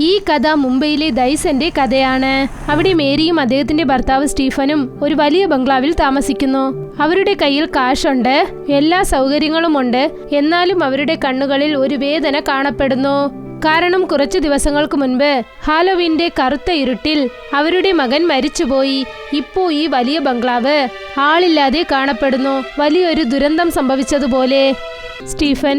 ഈ കഥ മുംബൈയിലെ ദൈസന്റെ കഥയാണ്. അവിടെ മേരിയും അദ്ദേഹത്തിന്റെ ഭർത്താവ് സ്റ്റീഫനും ഒരു വലിയ ബംഗ്ലാവിൽ താമസിക്കുന്നു. അവരുടെ കയ്യിൽ കാശുണ്ട്, എല്ലാ സൗകര്യങ്ങളുമുണ്ട്. എന്നാലും അവരുടെ കണ്ണുകളിൽ ഒരു വേദന കാണപ്പെടുന്നു. കാരണം കുറച്ചു ദിവസങ്ങൾക്ക് മുൻപ് ഹാലോവീന്റെ കറുത്ത ഇരുട്ടിൽ അവരുടെ മകൻ മരിച്ചുപോയി. ഇപ്പോ ഈ വലിയ ബംഗ്ലാവ് ആളില്ലാതെ കാണപ്പെടുന്നു. വലിയൊരു ദുരന്തം സംഭവിച്ചതുപോലെ. സ്റ്റീഫൻ,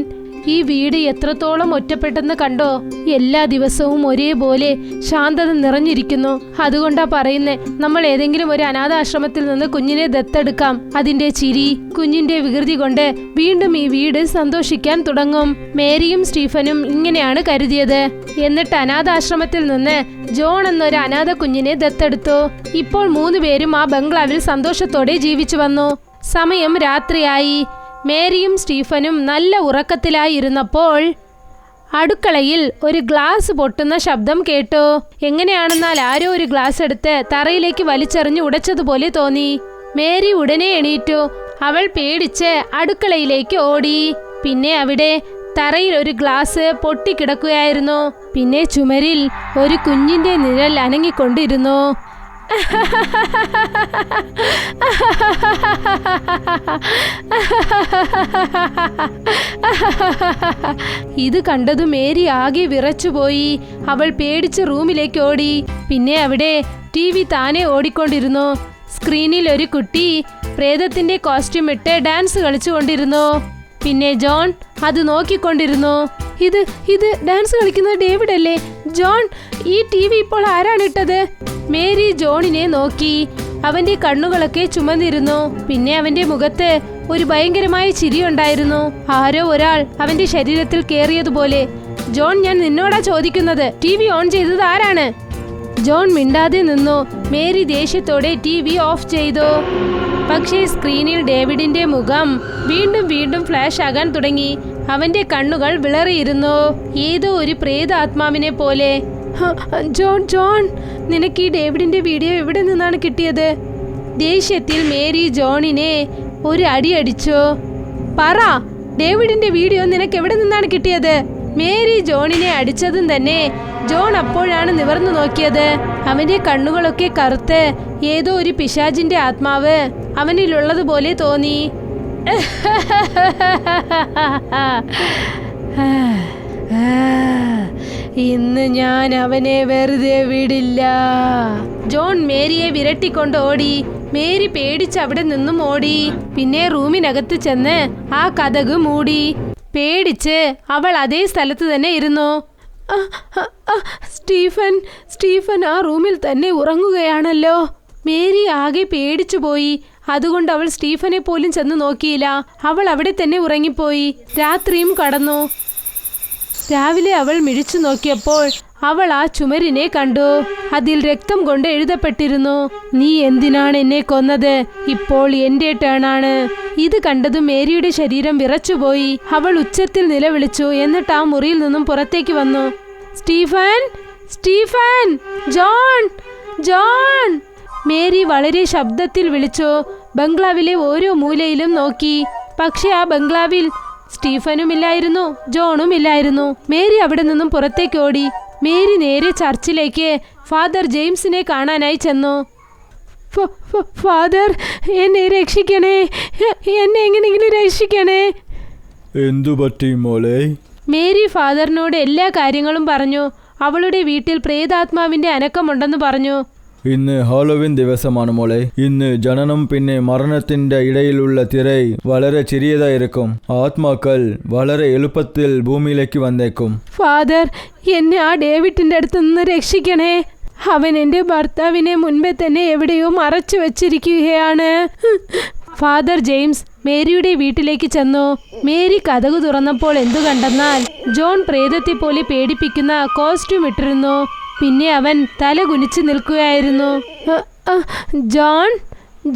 ഈ വീട് എത്രത്തോളം ഒറ്റപ്പെട്ടെന്ന് കണ്ടോ? എല്ലാ ദിവസവും ഒരേപോലെ ശാന്തത നിറഞ്ഞിരിക്കുന്നു. അതുകൊണ്ടാ പറയുന്നേ, നമ്മൾ ഏതെങ്കിലും ഒരു അനാഥാശ്രമത്തിൽ നിന്ന് കുഞ്ഞിനെ ദത്തെടുക്കാം. അതിന്റെ ചിരി, കുഞ്ഞിന്റെ വികൃതി കൊണ്ട് വീണ്ടും ഈ വീട് സന്തോഷിക്കാൻ തുടങ്ങും. മേരിയും സ്റ്റീഫനും ഇങ്ങനെയാണ് കരുതിയത്. എന്നിട്ട് അനാഥാശ്രമത്തിൽ നിന്ന് ജോൺ എന്നൊരു അനാഥ കുഞ്ഞിനെ ദത്തെടുത്തു. ഇപ്പോൾ 3 പേരും ആ ബംഗ്ലാവിൽ സന്തോഷത്തോടെ ജീവിച്ചു വന്നു. സമയം രാത്രിയായി. മേരിയും സ്റ്റീഫനും നല്ല ഉറക്കത്തിലായിരുന്നപ്പോൾ അടുക്കളയിൽ ഒരു ഗ്ലാസ് പൊട്ടുന്ന ശബ്ദം കേട്ടു. എങ്ങനെയാണെന്നാൽ ആരോ ഒരു ഗ്ലാസ് എടുത്ത് തറയിലേക്ക് വലിച്ചെറിഞ്ഞ് ഉടച്ചതുപോലെ തോന്നി. മേരി ഉടനെ എണീറ്റു. അവൾ പേടിച്ച് അടുക്കളയിലേക്ക് ഓടി. പിന്നെ അവിടെ തറയിൽ ഒരു ഗ്ലാസ് പൊട്ടിക്കിടക്കുകയായിരുന്നു. പിന്നെ ചുമരിൽ ഒരു കുഞ്ഞിന്റെ നിഴൽ അനങ്ങിക്കൊണ്ടിരുന്നു. ഇത് കണ്ടതും മേരി ആകെ വിറച്ചുപോയി. അവൾ പേടിച്ച് റൂമിലേക്ക് ഓടി. പിന്നെ അവിടെ TV താനെ ഓടിക്കൊണ്ടിരുന്നു. സ്ക്രീനിൽ ഒരു കുട്ടി പ്രേതത്തിന്റെ കോസ്റ്റ്യൂം ഇട്ട് ഡാൻസ് കളിച്ചുകൊണ്ടിരുന്നു. പിന്നെ ജോൺ അത് നോക്കിക്കൊണ്ടിരുന്നു. ഇത് ഡാൻസ് കളിക്കുന്ന ഡേവിഡ് അല്ലേ? ജോൺ, ഈ TV ഇപ്പോൾ ആരാണിട്ടത്? മേരി ജോണിനെ നോക്കി. അവന്റെ കണ്ണുകളൊക്കെ ചുമന്നിരുന്നു. പിന്നെ അവന്റെ മുഖത്ത് ഒരു ഭയങ്കരമായ ചിരിയുണ്ടായിരുന്നു. ആരോ ഒരാൾ അവന്റെ ശരീരത്തിൽ കേറിയതുപോലെ. ജോൺ, ഞാൻ നിന്നോടാ ചോദിക്കുന്നത്, TV ഓൺ ചെയ്തത് ആരാണ്? ജോൺ മിണ്ടാതെ നിന്നു. മേരി ദേഷ്യത്തോടെ TV ഓഫ് ചെയ്തു. പക്ഷേ സ്ക്രീനിൽ ഡേവിഡിന്റെ മുഖം വീണ്ടും ഫ്ലാഷ് ആകാൻ തുടങ്ങി. അവന്റെ കണ്ണുകൾ വിളറിയിരുന്നു, ഏതോ ഒരു പ്രേതാത്മാവിനെ പോലെ. ജോൺ, നിനക്ക് ഈ ഡേവിഡിന്റെ വീഡിയോ എവിടെ നിന്നാണ് കിട്ടിയത്? ദേഷ്യത്തിൽ മേരി ജോണിനെ ഒരു അടി അടിച്ചു. പറ, ഡേവിഡിന്റെ വീഡിയോ നിനക്ക് എവിടെ നിന്നാണ് കിട്ടിയത്? മേരി ജോണിനെ അടിച്ചതും തന്നെ ജോൺ അപ്പോഴാണ് നിവർന്നു നോക്കിയത്. അവന്റെ കണ്ണുകളൊക്കെ കറുത്ത് ഏതോ ഒരു പിശാചിന്റെ ആത്മാവ് അവനിലുള്ളതുപോലെ തോന്നി. ഇന്ന് ഞാൻ അവനെ വെറുതെ വിടില്ല. ജോൺ മേരിയെ വിരട്ടിക്കൊണ്ട് ഓടി. മേരി പേടിച്ച് അവിടെ നിന്നും ഓടി. പിന്നെ റൂമിനകത്ത് ചെന്ന് ആ കതക് മൂടി. പേടിച്ച് അവൾ അതേ സ്ഥലത്ത് തന്നെ ഇരുന്നു. സ്റ്റീഫൻ ആ റൂമിൽ തന്നെ ഉറങ്ങുകയാണല്ലോ. മേരി ആകെ പേടിച്ചു പോയി. അതുകൊണ്ട് അവൾ സ്റ്റീഫനെ പോലും ചെന്ന് നോക്കിയില്ല. അവൾ അവിടെ തന്നെ ഉറങ്ങിപ്പോയി. രാത്രിയും കടന്നു. രാവിലെ അവൾ മിഴിച്ചു നോക്കിയപ്പോൾ അവൾ ആ ചുമരിനെ കണ്ടു. അതിൽ രക്തം കൊണ്ട് എഴുതപ്പെട്ടിരുന്നു, നീ എന്തിനാണ് എന്നെ കൊന്നത്? ഇപ്പോൾ എന്റെ ടേണാണ്. ഇത് കണ്ടതും മേരിയുടെ ശരീരം വിറച്ചുപോയി. അവൾ ഉച്ചത്തിൽ നിലവിളിച്ചു. എന്നിട്ട് ആ മുറിയിൽ നിന്നും പുറത്തേക്ക് വന്നു. Stephen, John. മേരി വളരെ ശബ്ദത്തിൽ വിളിച്ചു. ബംഗ്ലാവിലെ ഓരോ മൂലയിലും നോക്കി. പക്ഷെ ആ ബംഗ്ലാവിൽ സ്റ്റീഫനും ഇല്ലായിരുന്നു, ജോണും ഇല്ലായിരുന്നു. മേരി അവിടെ നിന്നും പുറത്തേക്ക് ഓടി. മേരി നേരെ ചർച്ചിലേക്ക് ഫാദർ ജെയിംസിനെ കാണാനായി ചെന്നു. ഫാദർ, എന്നെ രക്ഷിക്കണേ, എന്നെ എങ്ങനെയെങ്കിലും രക്ഷിക്കണേ. എന്തു പറ്റി മോളെ? മേരി ഫാദറിനോട് എല്ലാ കാര്യങ്ങളും പറഞ്ഞു. അവളുടെ വീട്ടിൽ പ്രേതാത്മാവിന്റെ അനക്കമുണ്ടെന്ന് പറഞ്ഞു. ഇന്ന് ഹാലോവിൻ ദിവസമാണ് മോളെ. ഇന്ന് ജനനം പിന്നെ മരണത്തിന്റെ ഇടയിലുള്ള തിരൈ വളരെ ചെറിയതായിരിക്കും. ആത്മാക്കൾ വളരെ എളുപ്പത്തിൽ ഭൂമിയിലേക്ക് വന്നേക്കും. ഫാദർ, എന്നെ ആ ഡേവിഡിന്റെ അടുത്ത് നിന്ന് രക്ഷിക്കണേ. അവൻ എന്റെ ഭർത്താവിനെ മുൻപേ തന്നെ എവിടെയോ മറച്ചു വെച്ചിരിക്കുകയാണ്. ഫാദർ ജെയിംസ് മേരിയുടെ വീട്ടിലേക്ക് ചെന്നു. മേരി കതകു തുറന്നപ്പോൾ എന്തു കണ്ടെന്നാൽ ജോൺ പ്രേതത്തെ പോലെ പേടിപ്പിക്കുന്ന കോസ്റ്റ്യൂം ഇട്ടിരുന്നു. പിന്നെ അവൻ തല കുനിച്ച് നിൽക്കുകയായിരുന്നു.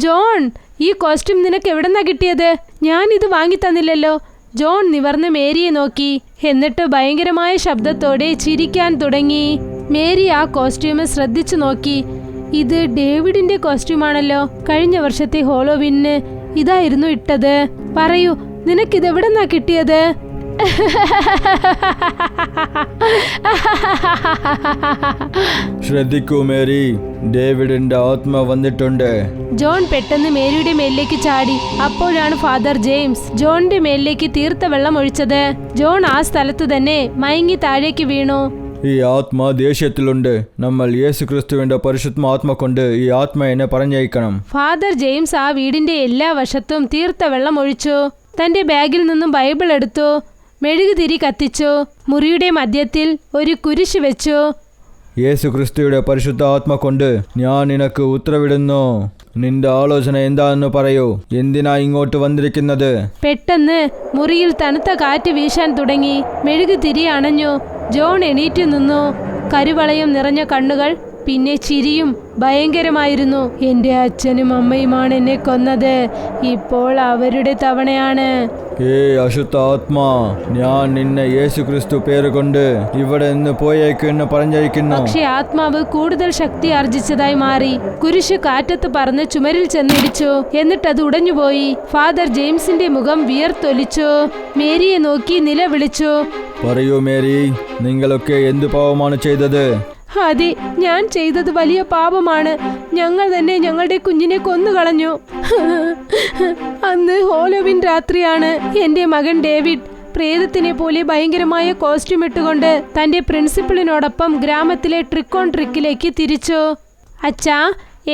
ജോൺ, ഈ കോസ്റ്റ്യൂം നിനക്ക് എവിടെന്നാ കിട്ടിയത്? ഞാൻ ഇത് വാങ്ങി തന്നില്ലല്ലോ. ജോൺ നിവർന്ന് മേരിയെ നോക്കി. എന്നിട്ട് ഭയങ്കരമായ ശബ്ദത്തോടെ ചിരിക്കാൻ തുടങ്ങി. മേരി ആ കോസ്റ്റ്യൂം ശ്രദ്ധിച്ചു നോക്കി. ഇത് ഡേവിഡിന്റെ കോസ്റ്റ്യൂമാണല്ലോ. കഴിഞ്ഞ വർഷത്തെ ഹാലോവീനിന് ഇതായിരുന്നു ഇട്ടത്. പറയൂ, നിനക്കിതെവിടെന്നാ കിട്ടിയത്? ശ്രദ്ധിക്കൂ മേരി, ഡേവിഡിന്റെ ആത്മ വന്നിട്ടുണ്ട്. ജോൺ പെട്ടെന്ന് മേരിയുടെ മേലിലേക്ക് ചാടി. അപ്പോഴാണ് ഫാദർ ജെയിംസ് ജോണിന്റെ മേലിലേക്ക് തീർത്ത വെള്ളം ഒഴിച്ചത്. ജോൺ ആ സ്ഥലത്ത് തന്നെ മയങ്ങി താഴേക്ക് വീണു. ഈ ആത്മ ദേഷ്യത്തിലുണ്ട്. നമ്മൾ യേശുക്രിസ്തുവിന്റെ പരിശുദ്ധാത്മ കൊണ്ട് ഈ ആത്മയെ പറഞ്ഞയക്കണം. ഫാദർ ജെയിംസ് ആ വീടിന്റെ എല്ലാ വശത്തും തീർത്ത വെള്ളം ഒഴിച്ചു. തന്റെ ബാഗിൽ നിന്നും ബൈബിൾ എടുത്തു. മെഴുകുതിരി കത്തിച്ചു. മുറിയുടെ മധ്യത്തിൽ ഒരു കുരിശ് വെച്ചു. യേശുക്രിസ്തുയുടെ പരിശുദ്ധ ആത്മ കൊണ്ട് ഞാൻ നിനക്ക് ഉത്തരവിടുന്നു. നിന്റെ ആലോചന എന്താണെന്ന് പറയൂ. എന്തിനാ ഇങ്ങോട്ട് വന്നിരിക്കുന്നത്? പെട്ടെന്ന് മുറിയിൽ തണുത്ത കാറ്റ് വീശാൻ തുടങ്ങി. മെഴുകുതിരി അണഞ്ഞു. ജോൺ എണീറ്റു നിന്നു. കരുവളയം നിറഞ്ഞ കണ്ണുകൾ, പിന്നെ ചിരിയും ഭയങ്കരമായിരുന്നു. എൻ്റെ അച്ഛനും അമ്മയുമാണ് എന്നെ കൊന്നത്. ഇപ്പോൾ അവരുടെ തവണയാണ്. അശുദ്ധ ആത്മാ, ഞാൻ നിന്നെ യേശുക്രിസ്തു പേര് കൊണ്ട് ഇവിടെ നിന്ന് പോയേക്കെന്ന് പറഞ്ഞയക്കുന്നു. പക്ഷെ ആത്മാവ് കൂടുതൽ ശക്തി ആർജിച്ചതായി മാറി. കുരിശ് കാറ്റത്ത് പറന്ന് ചുമരിൽ ചെന്നിടിച്ചു. എന്നിട്ടത് ഉടഞ്ഞുപോയി. ഫാദർ ജെയിംസിന്റെ മുഖം വിയർത്തൊലിച്ചു. മേരിയെ നോക്കി നിലവിളിച്ചു. പറയൂ മേരി, നിങ്ങളൊക്കെ എന്ത് പാവമാണ് ചെയ്തത്? അതെ, ഞാൻ ചെയ്തത് വലിയ പാപമാണ്. ഞങ്ങൾ തന്നെ ഞങ്ങളുടെ കുഞ്ഞിനെ കൊന്നുകളഞ്ഞു. അന്ന് ഹോലോവിൻ രാത്രിയാണ്. എൻ്റെ മകൻ ഡേവിഡ് പ്രേതത്തിനെ പോലെ ഭയങ്കരമായ കോസ്റ്റ്യൂം ഇട്ടുകൊണ്ട് തൻ്റെ പ്രിൻസിപ്പളിനോടൊപ്പം ഗ്രാമത്തിലെ ട്രിക്ക് ഓൺ ട്രിക്കിലേക്ക് തിരിച്ചു. അച്ഛാ,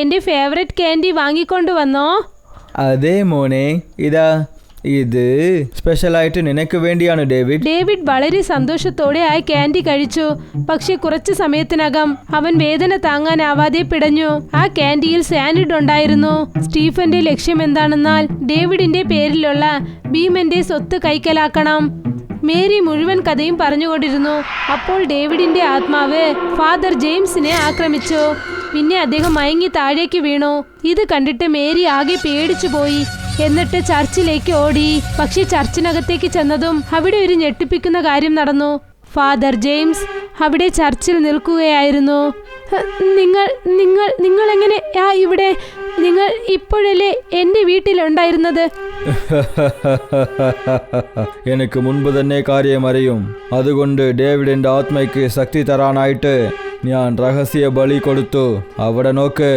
എൻ്റെ ഫേവറേറ്റ് ക്യാൻഡി വാങ്ങിക്കൊണ്ടുവന്നോ? അതെ മോനെ, ഇതാ, ഇത് സ്പെഷ്യലായിട്ട് നിനക്ക് വേണ്ടിയാണ് ഡേവിഡ്. ഡേവിഡ് വളരെ സന്തോഷത്തോടെ ആ ക്യാൻഡി കഴിച്ചു. പക്ഷെ കുറച്ചു സമയത്തിനകം അവൻ വേദന താങ്ങാനാവാതെ പിടഞ്ഞു. ആ ക്യാൻഡിയിൽ സാനിഡ് ഉണ്ടായിരുന്നു. സ്റ്റീഫന്റെ ലക്ഷ്യം എന്താണെന്നാൽ ഡേവിഡിന്റെ പേരിലുള്ള ഭീമന്റെ സ്വത്ത് കൈക്കലാക്കണം. മേരി മുഴുവൻ കഥയും പറഞ്ഞുകൊണ്ടിരുന്നു. അപ്പോൾ ഡേവിഡിന്റെ ആത്മാവ് ഫാദർ ജെയിംസിനെ ആക്രമിച്ചു. പിന്നെ അദ്ദേഹം മയങ്ങി താഴേക്ക് വീണു. ഇത് കണ്ടിട്ട് മേരി ആകെ പേടിച്ചു പോയി. എന്നിട്ട് ചർച്ചിലേക്ക് ഓടി. പക്ഷെ ചർച്ചിനകത്തേക്ക് ചെന്നതും അവിടെ ഒരു ഞെട്ടിപ്പിക്കുന്ന കാര്യം നടന്നു. ഫാദർ ജെയിംസ് അവിടെ ചർച്ചിൽ നിൽക്കുകയായിരുന്നു. നിങ്ങൾ നിങ്ങൾ നിങ്ങൾ എങ്ങനെ ഇവിടെ? നിങ്ങൾ ഇപ്പോഴല്ലേ എൻ്റെ വീട്ടിലുണ്ടായിരുന്നത്? എനിക്ക് മുൻപ് തന്നെ കാര്യം അറിയും. അതുകൊണ്ട് ഡേവിഡിന്റെ ആത്മയ്ക്ക് ശക്തി തരാനായിട്ട് ഞാൻ രഹസ്യ ബലി കൊടുത്തു. അവിടെ നോക്ക്.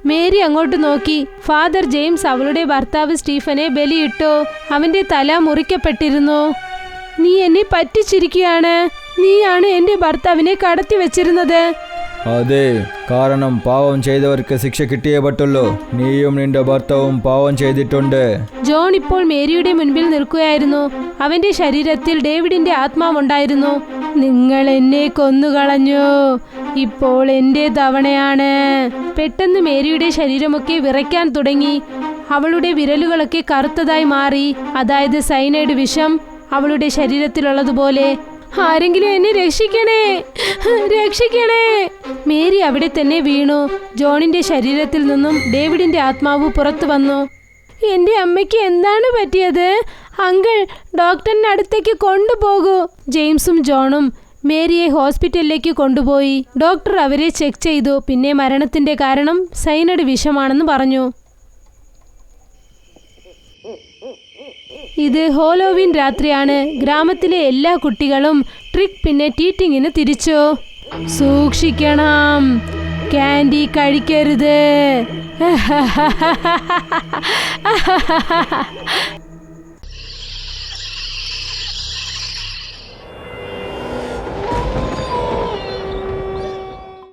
മേരി അങ്ങോട്ട് നോക്കി. ഫാദർ ജെയിംസ് അവളുടെ ഭർത്താവ് സ്റ്റീഫനെ ബലിയിട്ടു. അവന്റെ തല മുറിക്കപ്പെട്ടിരുന്നു. നീ എന്നെ പറ്റിച്ചിരിക്കുകയാണ്. നീയാണ് എൻ്റെ ഭർത്താവിനെ കടത്തി വെച്ചിരുന്നത്. അതെ, കാരണം പാവം ചെയ്തവർക്ക് ശിക്ഷ കിട്ടിയേ പറ്റുള്ളൂ. നീയും നിന്റെ ഭർത്താവും പാവം ചെയ്തിട്ടുണ്ട്. ജോൺ ഇപ്പോൾ മേരിയുടെ മുൻപിൽ നിൽക്കുകയായിരുന്നു. അവന്റെ ശരീരത്തിൽ ഡേവിഡിന്റെ ആത്മാവുണ്ടായിരുന്നു. നിങ്ങൾ എന്നെ കൊന്നുകളഞ്ഞു. ഇപ്പോൾ എൻ്റെ തവണയാണ്. പെട്ടെന്ന് മേരിയുടെ ശരീരമൊക്കെ വിറയ്ക്കാൻ തുടങ്ങി. അവളുടെ വിരലുകളൊക്കെ കറുത്തതായി മാറി. അതായത് സൈനൈഡ് വിഷം അവളുടെ ശരീരത്തിലുള്ളതുപോലെ. ആരെങ്കിലും എന്നെ രക്ഷിക്കണേ, രക്ഷിക്കണേ. മേരി അവിടെ തന്നെ വീണു. ജോണിന്റെ ശരീരത്തിൽ നിന്നും ഡേവിഡിന്റെ ആത്മാവ് പുറത്തു വന്നു. എൻ്റെ അമ്മയ്ക്ക് എന്താണ് പറ്റിയത്? അങ്കിൾ, ഡോക്ടറിന്റെ അടുത്തേക്ക് കൊണ്ടുപോകൂ. ജെയിംസും ജോണും മേരിയെ ഹോസ്പിറ്റലിലേക്ക് കൊണ്ടുപോയി. ഡോക്ടർ അവരെ ചെക്ക് ചെയ്തു. പിന്നെ മരണത്തിന്റെ കാരണം സൈനൈഡ് വിഷമാണെന്ന് പറഞ്ഞു. ഇത് ഹോലോവിൻ രാത്രിയാണ്. ഗ്രാമത്തിലെ എല്ലാ കുട്ടികളും ട്രിക്ക് പിന്നെ ടീറ്റിങ്ങിന് തിരിച്ചു. സൂക്ഷിക്കണം, ക്യാൻഡി കഴിക്കരുത്.